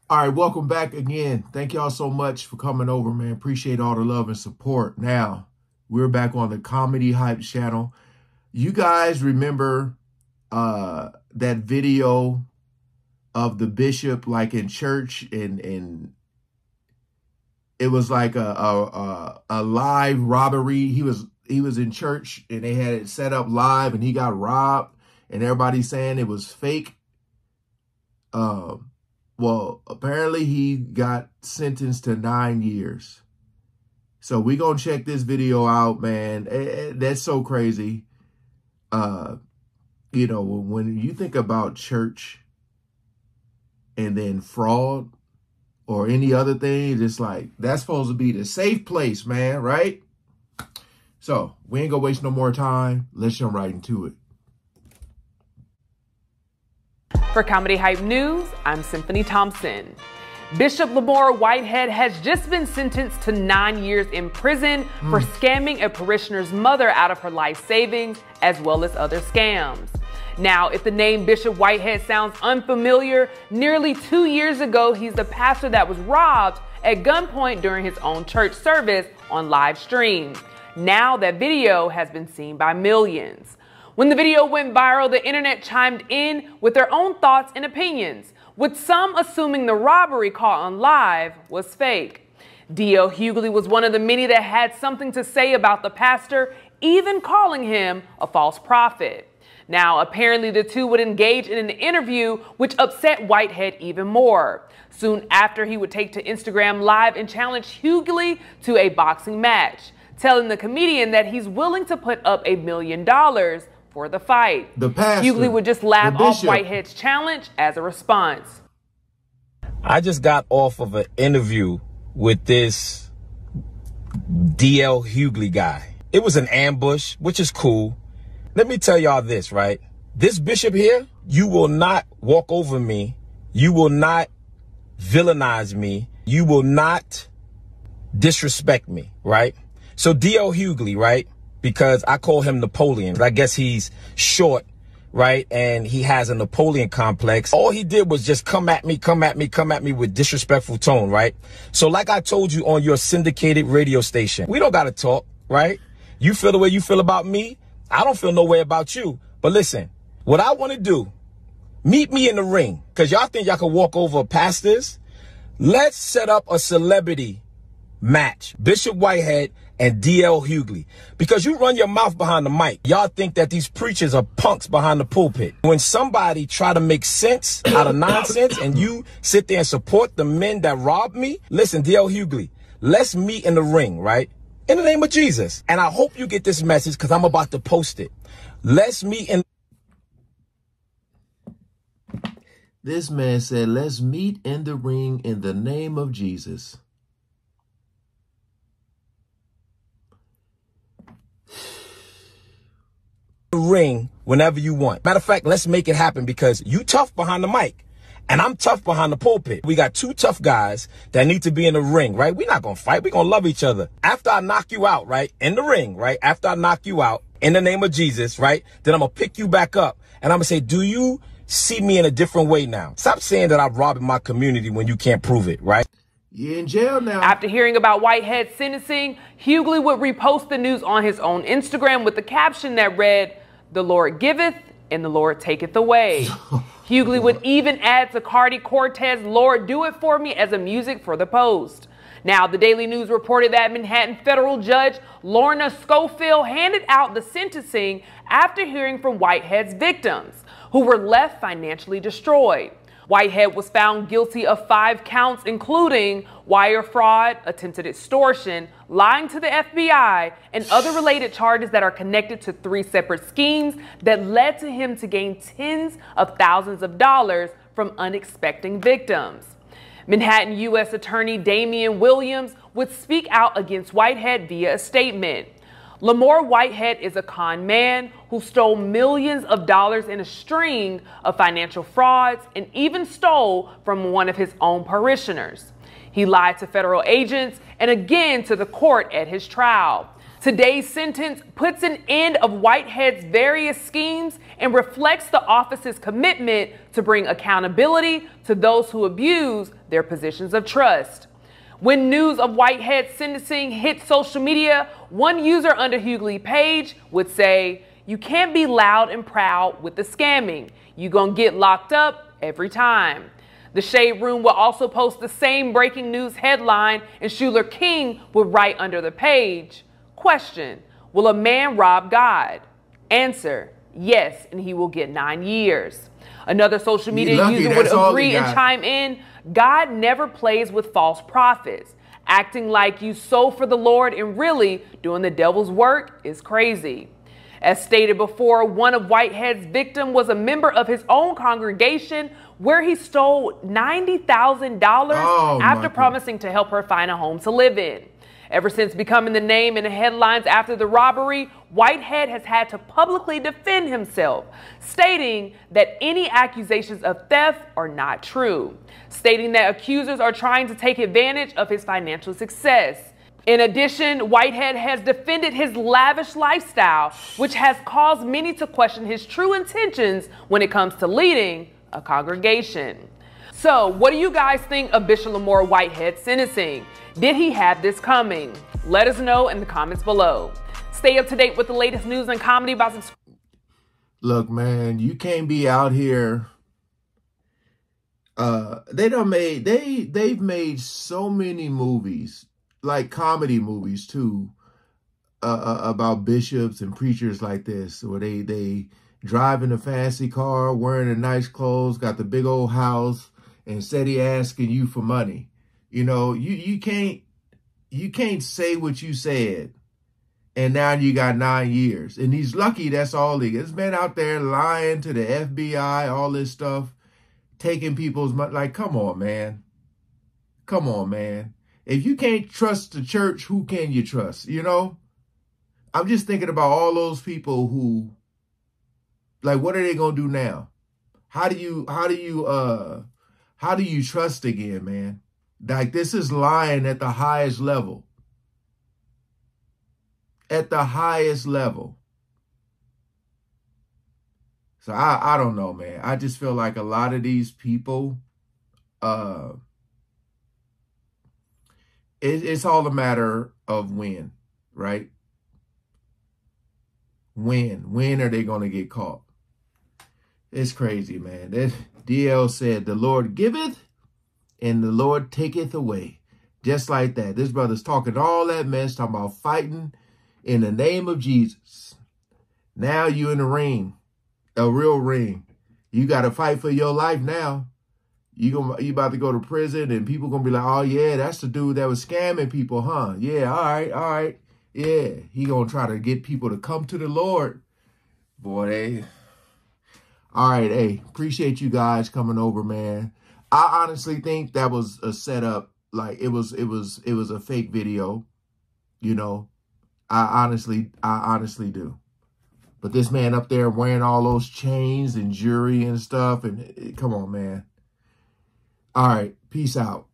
All right, welcome back again. Thank y'all so much for coming over, man. Appreciate all the love and support. Now, we're back on the Comedy Hype channel. You guys remember that video of the bishop like in church, and it was like a live robbery. He was in church and they had it set up live and he got robbed and everybody's saying it was fake. Well, apparently he got sentenced to 9 years. So we're going to check this video out, man. That's so crazy. You know, when you think about church and then fraud or any other thing, it's like, that's supposed to be the safe place, man, right? So we ain't going to waste no more time. Let's jump right into it. For Comedy Hype News, I'm Symphony Thompson. Bishop Lamore Whitehead has just been sentenced to 9 years in prison for scamming a parishioner's mother out of her life savings, as well as other scams. Now, if the name Bishop Whitehead sounds unfamiliar, nearly 2 years ago, he's the pastor that was robbed at gunpoint during his own church service on live stream. Now that video has been seen by millions. When the video went viral, the internet chimed in with their own thoughts and opinions, with some assuming the robbery caught on live was fake. D.L. Hugley was one of the many that had something to say about the pastor, even calling him a false prophet. Now, apparently the two would engage in an interview, which upset Whitehead even more. Soon after, he would take to Instagram Live and challenge Hugley to a boxing match, telling the comedian that he's willing to put up $1 million for the fight. The pastor, Hugley would just laugh off Whitehead's challenge as a response. I just got off of an interview with this D.L. Hugley guy. It was an ambush, which is cool. Let me tell y'all this, right? This bishop here, you will not walk over me. You will not villainize me. You will not disrespect me, right? So D.L. Hugley, right? Because I call him Napoleon. I guess he's short, right? And he has a Napoleon complex. All he did was just come at me with disrespectful tone, right? So like I told you on your syndicated radio station, we don't got to talk, right? You feel the way you feel about me. I don't feel no way about you. But listen, what I want to do, meet me in the ring. Because y'all think y'all can walk over pastors. Let's set up a celebrity match. Bishop Whitehead and D.L. Hugley. Because you run your mouth behind the mic. Y'all think that these preachers are punks behind the pulpit. When somebody try to make sense out of nonsense and you sit there and support the men that robbed me, listen, D.L. Hugley, let's meet in the ring, right? In the name of Jesus. And I hope you get this message because I'm about to post it. Let's meet in... This man said, let's meet in the ring in the name of Jesus. Ring whenever you want. Matter of fact, let's make it happen because you tough behind the mic and I'm tough behind the pulpit. We got two tough guys that need to be in the ring, right? We're not going to fight. We're going to love each other. After I knock you out, right? In the ring, right? After I knock you out in the name of Jesus, right? Then I'm going to pick you back up and I'm going to say, do you see me in a different way now? Stop saying that I'm robbing my community when you can't prove it, right? You're in jail now. After hearing about Whitehead's sentencing, Hugley would repost the news on his own Instagram with the caption that read, "The Lord giveth and the Lord taketh away." Hugley would even add to Cardi Cortez's "Lord Do It For Me" as a music for the post. Now, the Daily News reported that Manhattan federal judge Lorna Schofield handed out the sentencing after hearing from Whitehead's victims, who were left financially destroyed. Whitehead was found guilty of 5 counts, including wire fraud, attempted extortion, lying to the FBI, and other related charges that are connected to 3 separate schemes that led to him to gain tens of thousands of dollars from unexpected victims. Manhattan U.S. Attorney Damian Williams would speak out against Whitehead via a statement. Lamore Whitehead is a con man who stole millions of dollars in a string of financial frauds and even stole from one of his own parishioners. He lied to federal agents and again to the court at his trial. Today's sentence puts an end of Whitehead's various schemes and reflects the office's commitment to bring accountability to those who abuse their positions of trust. When news of Whitehead's sentencing hit social media, one user under Hugley page would say, "You can't be loud and proud with the scamming. You gonna get locked up every time." The Shade Room will also post the same breaking news headline, and Schuler King would write under the page, question, will a man rob God? Answer, yes, and he will get 9 years. Another social media user would agree and chime in, God never plays with false prophets. Acting like you sow for the Lord and really doing the devil's work is crazy. As stated before, one of Whitehead's victims was a member of his own congregation where he stole $90,000 after promising to help her find a home to live in. Ever since becoming the name in the headlines after the robbery, Whitehead has had to publicly defend himself, stating that any accusations of theft are not true, stating that accusers are trying to take advantage of his financial success. In addition, Whitehead has defended his lavish lifestyle, which has caused many to question his true intentions when it comes to leading a congregation. So, what do you guys think of Bishop Lamore Whitehead's sentencing? Did he have this coming? Let us know in the comments below. Stay up to date with the latest news and comedy by subscribing. Look, man, you can't be out here. They've made so many movies, like comedy movies too, about bishops and preachers like this, where they drive in a fancy car, wearing the nice clothes, got the big old house, and steady asking you for money. You know, you can't say what you said, and now you got 9 years. And he's lucky that's all he gets. This man out there lying to the FBI, all this stuff, taking people's money. Like, come on, man. Come on, man. If you can't trust the church, who can you trust? You know? I'm just thinking about all those people who, like, what are they gonna do now? How do you trust again, man? Like, this is lying at the highest level. At the highest level. So I don't know, man. I just feel like a lot of these people, it's all a matter of when, right? When are they going to get caught? It's crazy, man. That DL said, the Lord giveth and the Lord taketh away. Just like that. This brother's talking all that mess, talking about fighting in the name of Jesus. Now you in the ring, a real ring. You got to fight for your life now. You about to go to prison, and people going to be like, oh, yeah, that's the dude that was scamming people, huh? Yeah, all right. Yeah, he going to try to get people to come to the Lord. Boy, all right, hey, appreciate you guys coming over, man. I honestly think that was a setup. Like, it was a fake video, you know. I honestly do. But this man up there wearing all those chains and jewelry and stuff, and come on, man. All right, peace out.